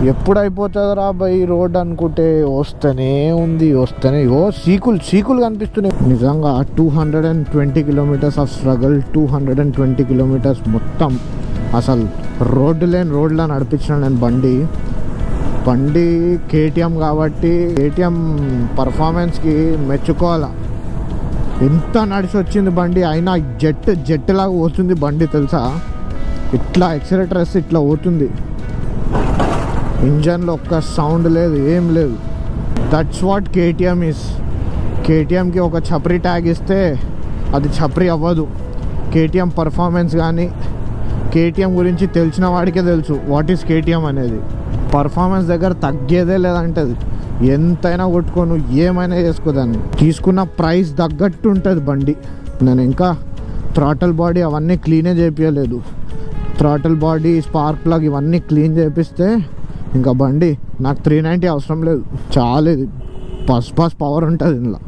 ఎప్పుడు అయిపోతుందిరా by road అనుకుంటే వస్తూనే ఉంది, వస్తూనే సీకులు కనిపిస్తున్నాయి. నిజంగా 220 కిలోమీటర్స్ ఆఫ్ స్ట్రగుల్, 220 కిలోమీటర్స్ మొత్తం అసలు రోడ్లా నడిపించిన నేను బండి కేటీఎం కాబట్టి కేటీఎం పర్ఫార్మెన్స్కి మెచ్చుకోవాలా. ఎంత నడిచి వచ్చింది బండి, అయినా జెట్ లాగా పోతుంది బండి తెలుసా. ఇట్లా ఎక్సిలేటర్ వేస్తే ఇట్లా పోతుంది. ఇంజన్లో ఒక్క సౌండ్ లేదు, ఏం లేదు. That's what KTM is. కేటీఎంకి ఒక ఛప్రీ ట్యాగ్ ఇస్తే అది ఛప్రీ అవ్వదు. కేటీఎం పర్ఫార్మెన్స్ కానీ కేటీఎం గురించి తెలిసిన వాడికే తెలుసు వాట్ ఈస్ కేటీఎం అనేది. పర్ఫార్మెన్స్ దగ్గర తగ్గేదే లేదంటే ఎంతైనా కొట్టుకోను, ఏమైనా చేసుకోదాన్ని. తీసుకున్న ప్రైస్ తగ్గట్టు ఉంటుంది బండి. నేను ఇంకా థ్రాటల్ బాడీ అవన్నీ క్లీనే చేయించలేదు. థ్రాటల్ బాడీ, స్పార్క్ ప్లగ్ ఇవన్నీ క్లీన్ చేపిస్తే ఇంకా బండి నాకు 390 అవసరం లేదు. చాలా ఇది పవర్ ఉంటుంది ఇందులో.